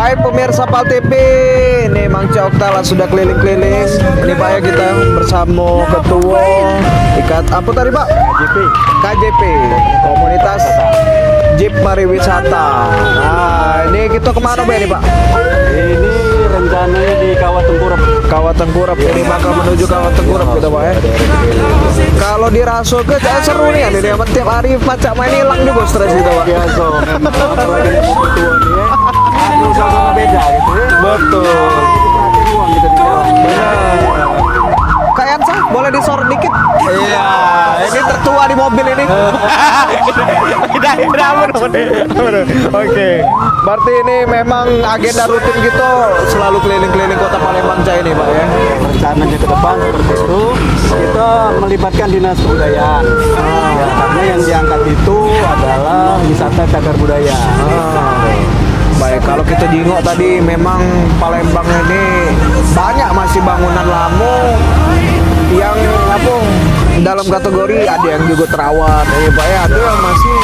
Baik pemirsa Pal TV, ini Mang Cioktala sudah keliling-keliling. Ini Pak ya, kita bersama Ketua apa tadi Pak? KJP, Komunitas Jeep Pariwisata. Nah, ini kita kemana Pak ini Pak? Ini rencananya di Kawah Tengkurap. Kawah Tengkurap, ini bakal menuju Kawah Tengkurap kita Pak ya. Kalau di Raso ke seru nih, ini tiap hari pacak main hilang juga stres gitu Pak. Biasa, apalagi yang mau tua nih ya. Aduh, sama beda gitu ya. Betul. Perhatiin uang kita di jalan. Kak Yansa, boleh disorot dikit? Iya, ini tertua di mobil ini. Oke, berarti ini memang agenda rutin gitu selalu keliling-keliling kota Palembang Cai ini Pak ya. Rencananya ke depan seperti itu, kita melibatkan dinas kebudayaan. Ya, karena yang diangkat itu adalah wisata cagar budaya. Baik, kalau kita jingok tadi memang Palembang ini banyak masih bangunan lama yang apa dalam kategori ada yang juga terawat ya Pak ya, ada yang masih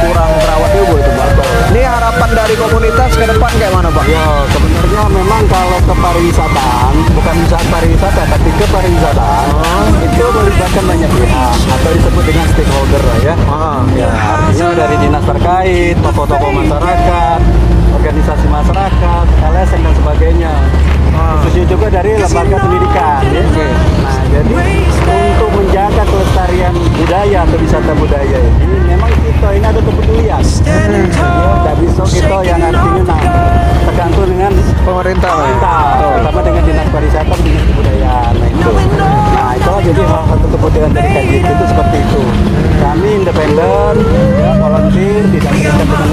kurang terawat juga itu Pak. Ini harapan dari komunitas ke depan kayak mana Pak? Ya, sebenarnya memang kalau ke pariwisataan, bukan wisata pariwisata, tapi ke pariwisataan, itu melibatkan banyak pihak atau disebut dengan stakeholder lah ya. Ya, artinya dari dinas terkait, tokoh-tokoh masyarakat, organisasi masyarakat, LSM dan sebagainya. Khususnya juga dari lembaga pendidikan ya. Nah, jadi untuk menjaga kelestarian budaya atau wisata budaya ini memang kita ini ada kepedulian. Ya, tidak bisa kita yang artinya tergantung dengan Pemerintah. terutama dengan dinas pariwisata, dinas kebudayaan. Nah itulah jadi salah satu kebutuhan dari KJP itu seperti itu. Kami independen, ya, volunteer, tidak terikat dengan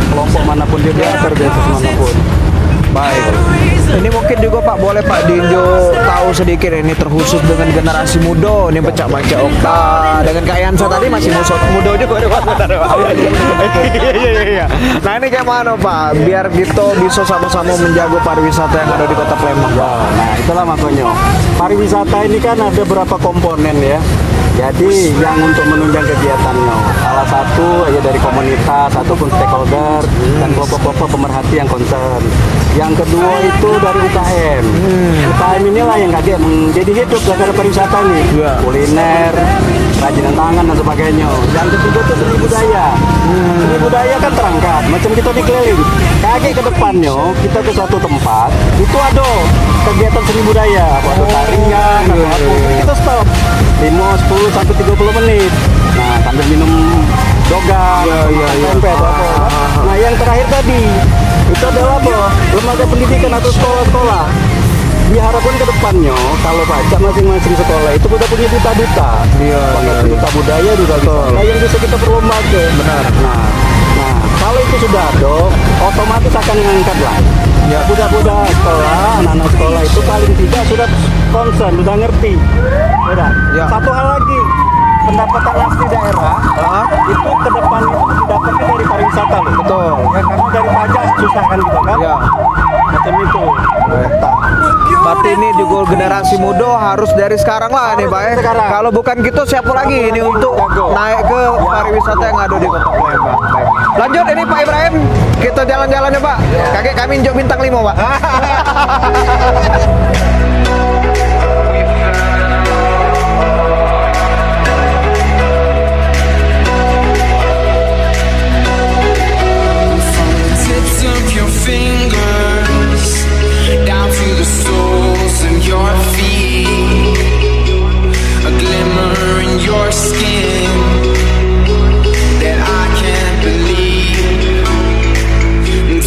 kelompok manapun juga, organisasi manapun. Baik. Ini mungkin juga Pak, boleh Pak Dinjo tahu sedikit ini terkhusus dengan generasi muda, ini Pecak Manca Okta dengan Kak Yansa tadi masih muda juga nih Pak. Iya. Nah ini kayak mana Pak, biar kita bisa sama-sama menjaga pariwisata yang ada di Kota Palembang Pak. Nah itulah makanya pariwisata ini kan ada beberapa komponen ya. Jadi yang untuk menunjang kegiatannya salah satu ya dari komunitas ataupun stakeholder dan kelompok-kelompok pemerhati yang concern. Yang kedua itu dari UKM. UKM inilah yang kaget menjadi hidup gara-gara pariwisata nih. Kuliner, kerajinan tangan dan sebagainya. Yang ketiga itu seni budaya. Seni budaya kan terangkat, macam kita dikeliling. Kaget ke depannya kita ke suatu tempat itu ada kegiatan seni budaya, ada tarian, atau apa. Kita stop 5, 10 sampai 30 menit. Nah, sambil minum dogan, tempe atau apa. Nah, yang terakhir tadi itu adalah apa? Lembaga pendidikan atau sekolah-sekolah. Diharapkan ke depannya kalau pajak masing-masing sekolah itu udah punya duta-duta. Duta budaya, duta wisata yang bisa kita perlombakan. Benar. Nah, kalau itu sudah ada, otomatis akan mengangkat lah. Ya, budak-budak sekolah, anak-anak sekolah itu paling tidak sudah concern, sudah ngerti. Udah. Ya. Satu hal lagi, pendapatan asli daerah itu ke depan itu didapatkan dari pariwisata loh. Betul. Ya, karena dari pajak susah kan gitu kan. Ya. Macam itu. Berarti ini juga generasi muda harus dari sekarang lah nih Pak ya. Sekarang. Kalau bukan gitu siapa lagi ini untuk naik ke pariwisata yang ada di Kota Palembang. Baik. Lanjut ini Pak Ibrahim, kita jalan-jalan ya Pak. Kakek kami injok bintang 5 Pak.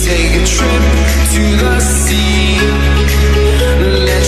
Take a trip to the sea. Let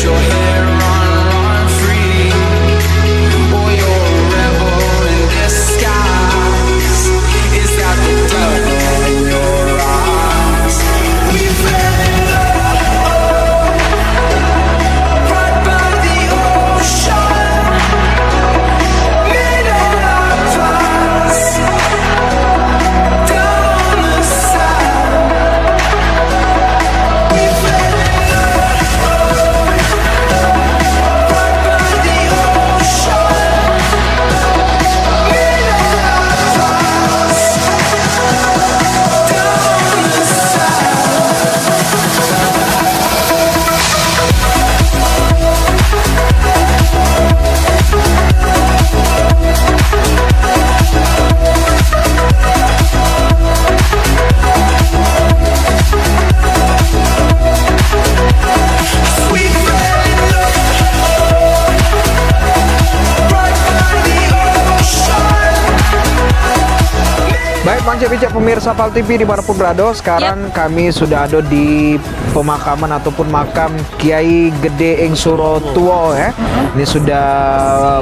bincang-bincang pemirsa Pal TV dimanapun berada. Sekarang kami sudah ada di pemakaman ataupun makam Kiai Gede Ing Suro Tuo ya. Ini sudah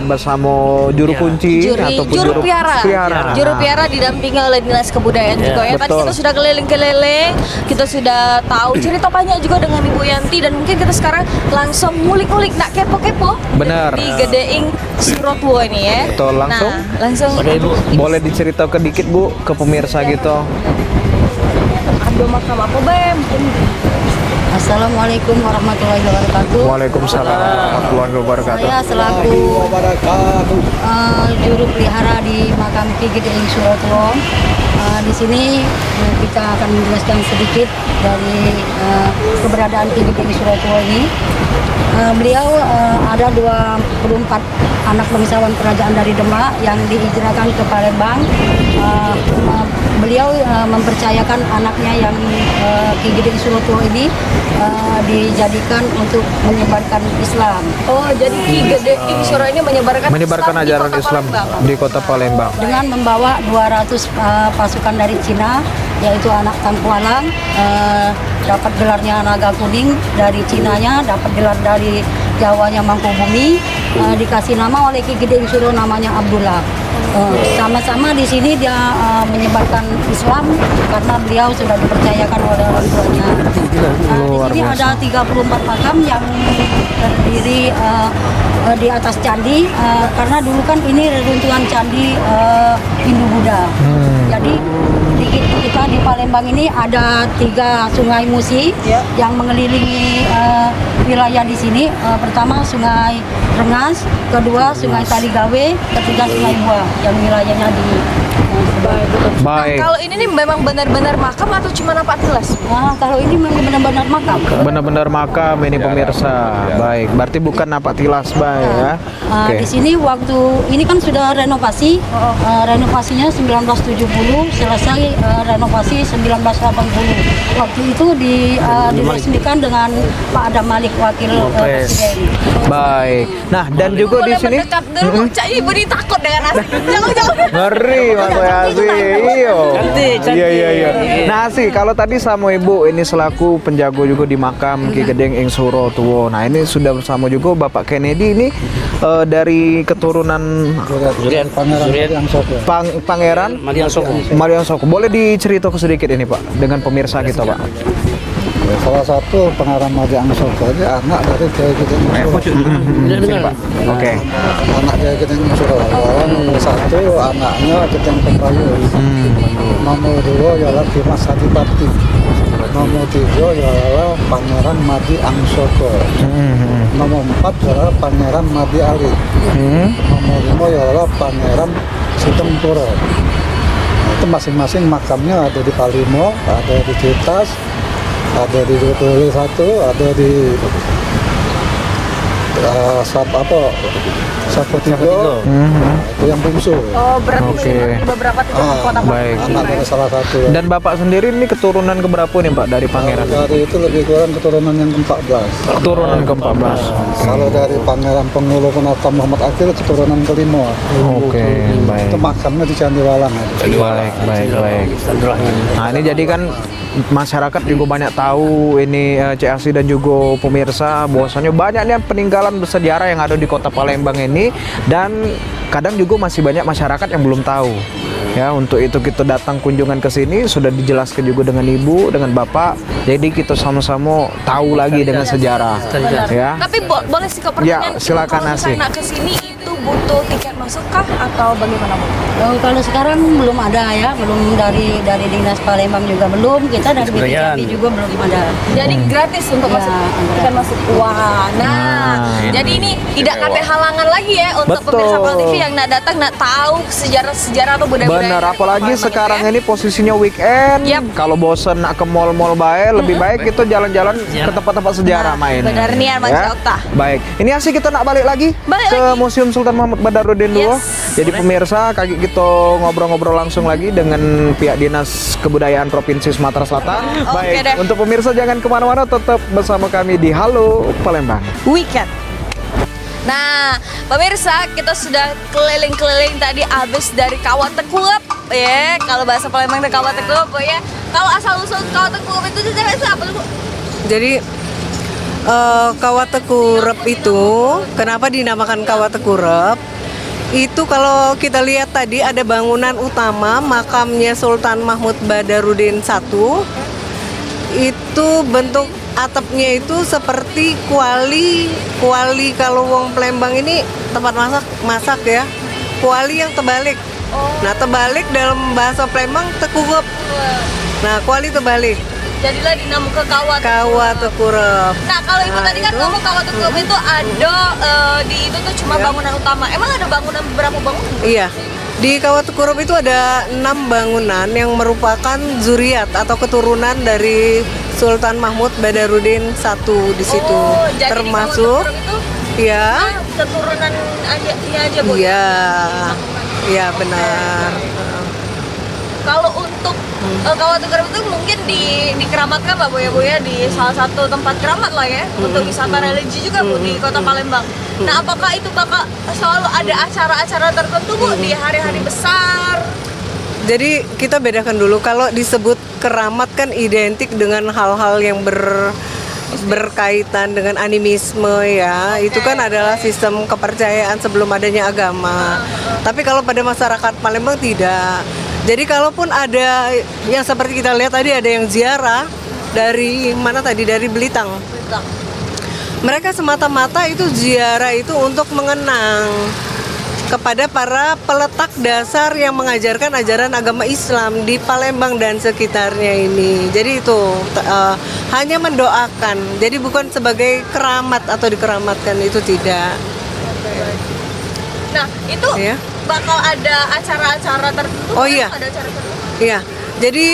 bersama juru kunci ataupun juru piara. Juru piara didampingi oleh Dinas Kebudayaan juga ya. Tadi kita sudah keliling-keliling, kita sudah tahu cerita banyak juga dengan Ibu Yanti, dan mungkin kita sekarang langsung ngulik-ngulik, nak kepo-kepo. Benar. Di Gede Ing Suro Tuo ini ya. Betul, langsung. Nah, langsung. Boleh diceritakan dikit Bu ke pemirsa gitu. Ada makam apa, Bem? Assalamualaikum warahmatullahi wabarakatuh. Waalaikumsalam warahmatullahi wabarakatuh. Saya selaku juru pelihara di makam Ki Gede Ing Suro Tuo. Di sini kita akan menjelaskan sedikit dari keberadaan Ki Gede Ing Suro Tuo ini. Beliau ada 24 anak bangsawan kerajaan dari Demak yang dihijrahkan ke Palembang. Beliau mempercayakan anaknya yang Ki Gede Ing Suro Tuo ini dijadikan untuk menyebarkan Islam. Oh, jadi Ki Gede Ing Suro ini menyebarkan Ajaran Islam di Kota Palembang. Dengan membawa 200 pasukan dari Cina, yaitu anak Tangkualang, dapat gelarnya Naga Kuning dari Cinanya, dapat gelar dari Jawanya Mangkubumi, dikasih nama oleh Ki Gede Ing Suro namanya Abdullah. Sama-sama di sini dia menyebarkan Islam karena beliau sudah dipercayakan oleh orang tuanya. Di sini ada 34 makam yang terdiri di atas candi, karena dulu kan ini reruntuhan candi Hindu-Buddha. Jadi kita di Palembang ini ada 3 sungai Musi yang mengelilingi wilayah di sini. Pertama Sungai Rengas, kedua Sungai Taligawe, ketiga Sungai Buah yang wilayahnya di Baik. Kalau ini nih memang benar-benar makam atau cuma nampak tilas? Nah, kalau ini memang benar-benar makam. Benar-benar makam ini pemirsa. Baik, berarti bukan napak tilas baik ya. Di sini waktu ini kan sudah renovasi, renovasinya 1970, selesai renovasi 1980. Waktu itu diresmikan dengan Pak Adam Malik, wakil presiden. Baik. Nah, dan juga di sini mendekat dulu, Cak Ibu ini takut dengan asli. Jauh-jauh. ngeri Mas Yasi. Iya. Nah sih kalau tadi sama Ibu ini selaku penjago juga di makam Ki Gede Ing Suro Tuo. Nah ini sudah bersama juga Bapak Kennedy ini dari keturunan Pangeran Marian Soko. Boleh diceritakan sedikit ini Pak dengan pemirsa kita Pak. Salah satu pengarang Marian Soko ini anak dari Kiai Gede Ing Suro. Oke. Anak Kiai Gede Ing Suro. Nomor 1 anaknya Gedeng Pembayu. Nomor 2 ialah Dimas Adipati. Nomor 3 ialah Pangeran Madi Angsoko. Nomor 4 ialah Pangeran Madi Ali. Nomor 5 ialah Pangeran Sitempuro. Itu masing-masing makamnya ada di Palimo, ada di Citas, ada di Dutuli 1, ada di Sapotigo. Itu yang bungsu. Oh, berarti di beberapa titik kota baik. Anak dari salah satu. Dan Bapak sendiri ini keturunan keberapa nih Pak dari Pangeran? Dari itu lebih kurang keturunan yang ke-14. Keturunan ke-14. Kalau dari Pangeran Pengulu Penata Muhammad Akhil keturunan ke-5. Oke, baik. Itu makamnya di Candi Walang. Baik. Nah ini jadi kan masyarakat juga banyak tahu ini CAC dan juga pemirsa bahwasanya banyaknya peninggalan bersejarah yang ada di Kota Palembang ini, dan kadang juga masih banyak masyarakat yang belum tahu. Ya, untuk itu kita datang kunjungan ke sini sudah dijelaskan juga dengan Ibu, dengan Bapak. Jadi kita sama-sama tahu lagi dengan sejarah. Ya. Tapi boleh sih pertanyaan. Ya, silakan kalau Asih. misalnya ke sini itu butuh tiket masukkah atau bagaimana Bu? Kalau sekarang belum ada ya, belum dari Dinas Palembang juga belum, kita dari BPJP juga belum ada. Jadi gratis untuk masuk tiket masuk. Wah, jadi ini tidak ada halangan lagi ya untuk Betul. pemirsa Pal TV yang nak datang nak tahu sejarah-sejarah atau budaya-budaya. Benar, dari apalagi Palembang sekarang itu ya. ini posisinya weekend. Yap. Kalau bosen nak ke mall-mall baik, lebih baik kita jalan-jalan ke tempat-tempat sejarah main. benar nih, Mas Jokta. Baik, ini asik kita nak balik lagi Balik ke lagi. Museum Sultan Muhammad Badarudin dulu. Jadi pemirsa, kaki kita ngobrol-ngobrol langsung lagi dengan pihak Dinas Kebudayaan Provinsi Sumatera Selatan. Oke deh. Untuk pemirsa jangan kemana-mana, tetap bersama kami di Halo Palembang. Weekend. Nah, pemirsa, kita sudah keliling-keliling tadi habis dari Kawah Tekuap ya. Kalau bahasa Palembang itu kawat tekurup ya. Kalau asal usul kawat tekurup itu jenisnya apa Bu? Jadi kawat tekurup itu kenapa dinamakan kawat tekurup? Itu kalau kita lihat tadi ada bangunan utama makamnya Sultan Mahmud Badarudin I. Itu bentuk atapnya itu seperti kuali kalau wong Palembang ini tempat masak ya. Kuali yang terbalik. Nah, terbalik dalam bahasa Palembang tekurup. Nah, kuali terbalik. Jadilah dinamakan Kawat tekurup. Nah, kalau Ibu tadi kan ngomong kawat tekurup itu ada di itu tuh cuma bangunan utama. Emang ada bangunan berapa bangunan? Iya. Di Kawat Tekurup itu ada 6 bangunan yang merupakan zuriat atau keturunan dari Sultan Mahmud Badarudin I di situ. Jadi Termasuk di Kawat Tekurup itu ya. keturunan aja Bu. Iya. Iya benar. Kalau untuk Kawat Tekurup itu mungkin dikeramatkan lah Bu ya di salah satu tempat keramat lah ya untuk wisata religi juga Bu di Kota Palembang. Nah, apakah itu bakal selalu ada acara-acara tertentu Bu di hari-hari besar? Jadi kita bedakan dulu, kalau disebut keramat kan identik dengan hal-hal yang berkaitan dengan animisme ya. Itu kan adalah sistem kepercayaan sebelum adanya agama. Tapi kalau pada masyarakat Palembang tidak. Jadi kalaupun ada yang seperti kita lihat tadi, ada yang ziarah dari mana tadi, dari Belitang. Mereka semata-mata itu ziarah itu untuk mengenang kepada para peletak dasar yang mengajarkan ajaran agama Islam di Palembang dan sekitarnya ini. Jadi itu hanya mendoakan. Jadi bukan sebagai keramat atau dikeramatkan, itu tidak. Nah, itu Ya. bakal ada acara-acara tertentu. Oh, kan? iya. Ada acara tertentu. Iya. Jadi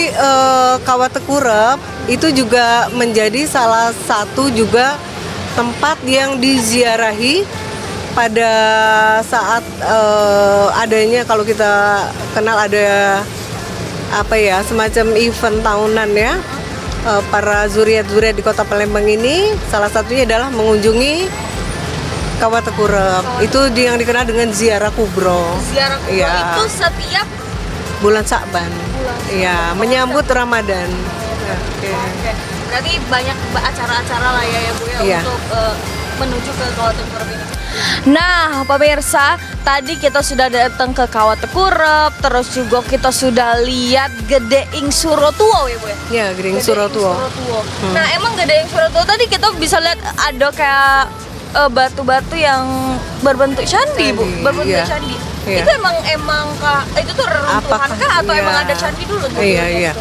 Kawat Tekurup itu juga menjadi salah satu juga tempat yang diziarahi pada saat adanya, kalau kita kenal ada apa ya, semacam event tahunan ya, para zuriat-zuriat di Kota Palembang ini salah satunya adalah mengunjungi Kawat Tekurup. Itu yang dikenal dengan ziarah kubro. Ziarah kubro Iya. itu setiap Bulan Sya'ban. Iya, menyambut Ramadan. Oke. Berarti banyak acara-acara lah ya Bu ya Iya. untuk menuju ke Kawat Tekurup ini. Nah, pemirsa, tadi kita sudah datang ke Kawat Tekurup, terus juga kita sudah lihat Gedeing Surotuo ya Bu ya. Ya, Gedeing Surotuo. Nah, emang Gedeing Surotuo tadi kita bisa lihat ada kayak batu-batu yang berbentuk candi, Bu, Candi, berbentuk iya. candi. Iya. Itu emang itu tuh reruntuhan Apakah- kah atau iya. emang ada candi dulu tuh? Iya, iya.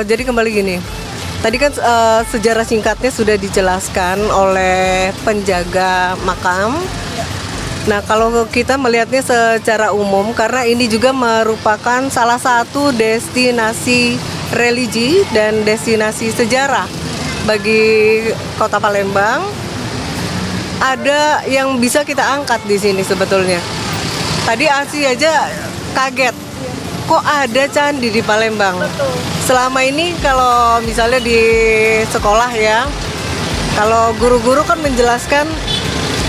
Jadi kembali gini. Tadi kan sejarah singkatnya sudah dijelaskan oleh penjaga makam. Nah, kalau kita melihatnya secara umum, karena ini juga merupakan salah satu destinasi religi dan destinasi sejarah bagi Kota Palembang, ada yang bisa kita angkat di sini sebetulnya. Tadi Asi aja kaget, kok ada candi di Palembang. Selama ini kalau misalnya di sekolah ya, kalau guru-guru kan menjelaskan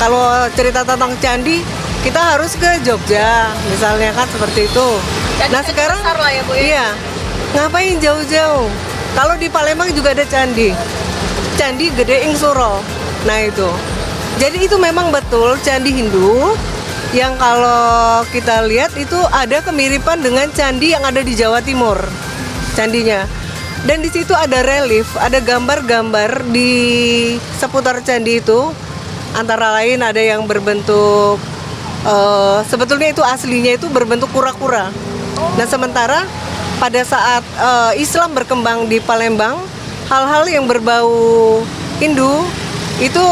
kalau cerita tentang candi kita harus ke Jogja misalnya, kan seperti itu. Candi Nah candi sekarang besar lah ya, Bu, ya? iya, ngapain jauh-jauh? Kalau di Palembang juga ada candi Gedeing Suro. Nah itu, jadi itu memang betul candi Hindu yang kalau kita lihat itu ada kemiripan dengan candi yang ada di Jawa Timur, candinya. Dan di situ ada relief, ada gambar-gambar di seputar candi itu. Antara lain ada yang berbentuk, sebetulnya itu aslinya itu berbentuk kura-kura. Nah sementara pada saat Islam berkembang di Palembang, hal-hal yang berbau Hindu itu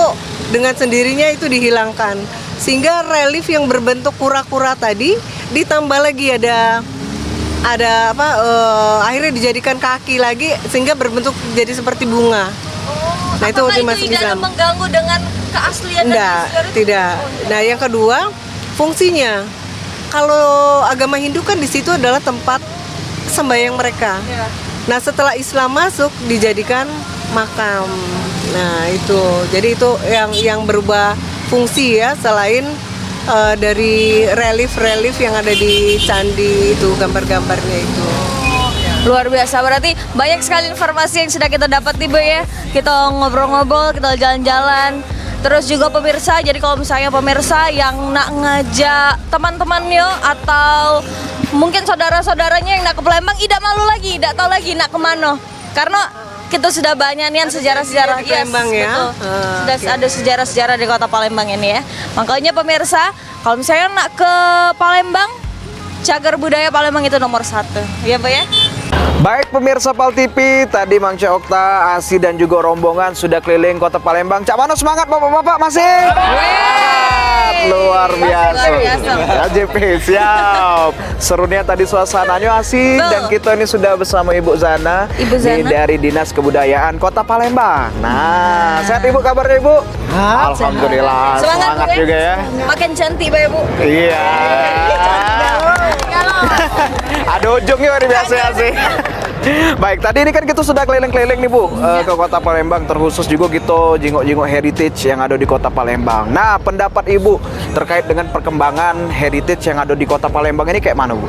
dengan sendirinya itu dihilangkan, sehingga relief yang berbentuk kura-kura tadi ditambah lagi ada akhirnya dijadikan kaki lagi sehingga berbentuk jadi seperti bunga. Nah itu Apakah dimasuk itu tidak Islam. mengganggu dengan keaslian dan Enggak, sejarah itu? tidak. Nah, yang kedua, fungsinya. Kalau agama Hindu kan di situ adalah tempat sembahyang mereka. Iya. Nah, setelah Islam masuk dijadikan makam. Nah, itu. Jadi itu yang berubah fungsi ya, selain dari relief-relief yang ada di candi itu, gambar-gambarnya itu. Luar biasa, berarti banyak sekali informasi yang sudah kita dapat nih Bu ya. Kita ngobrol-ngobrol, kita jalan-jalan. Terus juga pemirsa, jadi kalau misalnya pemirsa yang nak ngajak teman-temannya atau mungkin saudara-saudaranya yang nak ke Palembang, tidak malu lagi, tidak tahu lagi nak kemana. Karena kita sudah banyak nih sejarah-sejarah di Palembang ya. betul. Sudah ada sejarah-sejarah di kota Palembang ini ya. Makanya pemirsa, kalau misalnya nak ke Palembang, cagar budaya Palembang itu nomor 1. Ya Pak ya? Baik pemirsa Pal TV, tadi Mang Cak Okta, Asi dan juga rombongan sudah keliling kota Palembang. Cak Mano semangat bapak-bapak masih? Luar biasa. Ya JP, siap. Serunya tadi suasananya asik dan kita ini sudah bersama Ibu Zana, Ibu Zana. nih dari Dinas Kebudayaan Kota Palembang. Nah, sehat Ibu, kabarnya Ibu? Alhamdulillah. Semangat, Bu, ya. juga ya. Makin cantik Pak ya Bu. Iya. Ada ujungnya luar biasa sih. Baik, tadi ini kan kita sudah keliling-keliling nih Bu ke kota Palembang, terkhusus juga kita jenguk-jenguk heritage yang ada di kota Palembang. Nah, pendapat Ibu terkait dengan perkembangan heritage yang ada di kota Palembang ini kayak mana Bu?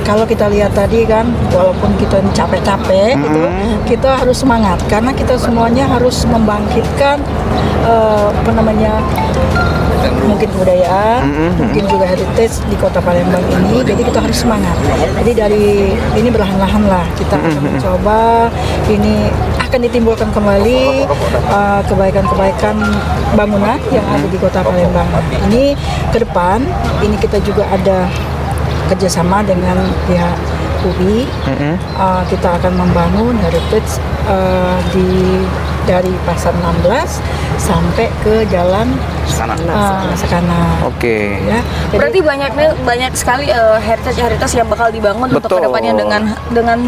Kalau kita lihat tadi kan, walaupun kita capek-capek gitu, kita harus semangat karena kita semuanya harus membangkitkan mungkin kebudayaan, mungkin juga heritage di kota Palembang ini. Jadi kita harus semangat. Jadi dari ini berlahan-lahan lah kita akan mencoba ini akan ditimbulkan kembali kebaikan-kebaikan bangunan yang ada di kota Palembang. Ini ke depan ini kita juga ada kerjasama dengan pihak UI. Kita akan membangun heritage dari Pasar 16 sampai ke Jalan Sekana. Oke. Ya, Berarti banyak sekali heritage yang bakal dibangun untuk Betul. kedepannya dengan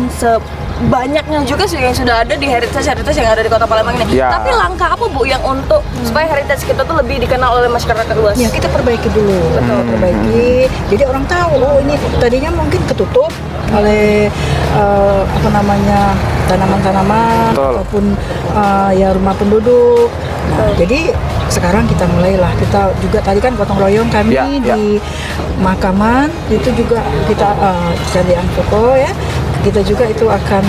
banyaknya juga sih yang sudah ada di heritage yang ada di kota Palembang ini. Ya. Tapi langkah apa Bu yang untuk supaya heritage kita tuh lebih dikenal oleh masyarakat luas? ya kita perbaiki dulu, perbaiki. Jadi orang tahu, oh ini tadinya mungkin ketutup oleh tanaman-tanaman Betul. ataupun ya rumah penduduk. Nah, jadi sekarang kita mulailah, kita juga tadi kan gotong royong kami Ya, ya. di Makaman itu juga kita Candi Angkoko ya, kita juga itu akan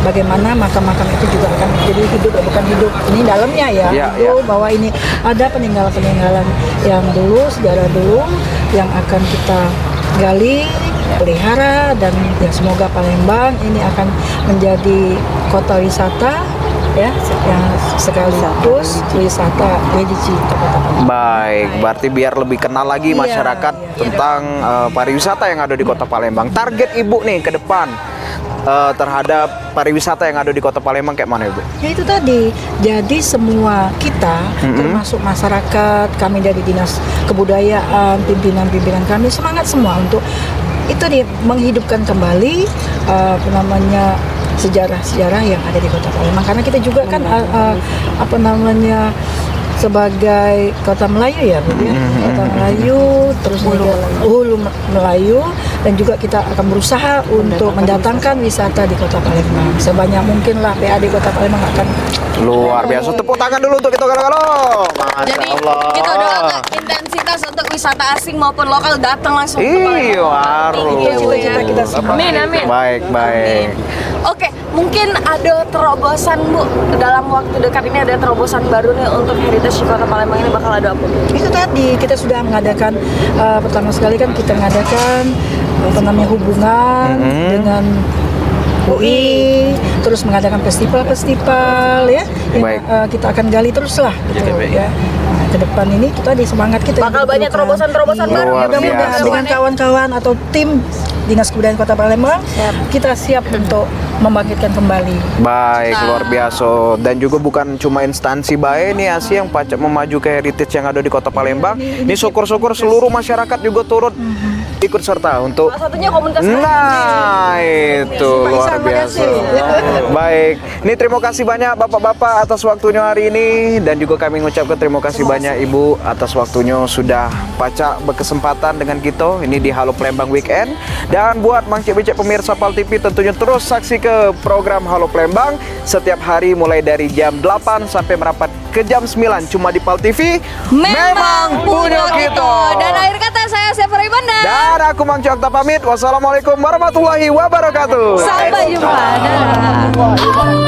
bagaimana makam-makam itu juga akan jadi hidup, bukan hidup ini dalamnya ya, Ya, hidup bahwa ini ada peninggalan-peninggalan yang dulu, sejarah dulu yang akan kita gali, pelihara, dan ya semoga Palembang ini akan menjadi kota wisata ya, yang sekaligus wisata religi kota Palembang. Baik, berarti biar lebih kenal lagi Iya, masyarakat iya. tentang pariwisata yang ada di kota Palembang. Target Ibu nih ke depan terhadap pariwisata yang ada di kota Palembang kayak mana Ibu? Ya itu tadi, jadi semua kita termasuk masyarakat, kami dari Dinas Kebudayaan, pimpinan-pimpinan kami semangat semua untuk itu nih menghidupkan kembali sejarah-sejarah yang ada di kota Palembang, karena kita juga kan sebagai kota Melayu ya, Bu, ya. Kota Melayu, terus hulu Melayu, dan juga kita akan berusaha untuk mendatangkan wisata di kota Palembang sebanyak mungkin lah. PAD Kota Palembang akan Luar biasa. Tepuk tangan dulu untuk kita kalau. Jadi kita doakan intensitas untuk wisata asing maupun lokal datang langsung ke Palembang. Iya, harus. cita-cita kita semua. Amin, amin. Baik, baik. Oke, mungkin ada terobosan Bu dalam waktu dekat ini, ada terobosan baru nih untuk heritage di kota Palembang ini, bakal ada apa? Itu tadi kita sudah mengadakan pertama sekali kan kita mengadakan hubungan dengan UI, terus mengadakan festival-festival ya, yang Baik. kita akan gali terus lah gitu ya. Nah, ke depan ini kita di semangat kita Bakal banyak terobosan-terobosan baru Luar mudah-mudahan biasa. dengan kawan-kawan atau tim Dinas Kebudayaan Kota Palembang kita siap untuk membangkitkan kembali. Baik, luar biasa. Dan juga bukan cuma instansi baik nih Asia yang pacak memaju ke heritage yang ada di kota Palembang. Ini syukur-syukur seluruh masyarakat juga turut ikut serta untuk Salah satunya komunitas Nah, itu luar biasa. Baik, ini terima kasih banyak Bapak-bapak atas waktunya hari ini, dan juga kami mengucapkan terima kasih banyak Ibu atas waktunya sudah pacak berkesempatan dengan kita ini di Halo Palembang Weekend. Dan buat Mang Cek Becek pemirsa Pal TV, tentunya terus saksikan ke program Halo Palembang setiap hari mulai dari jam 8 sampai merapat ke jam 9 cuma di PAL TV. Memang punya kita. Dan akhir kata saya Sefer Ibanda. Dan aku Mang Cokta pamit. Wassalamualaikum warahmatullahi wabarakatuh. Sampai jumpa. Dadah.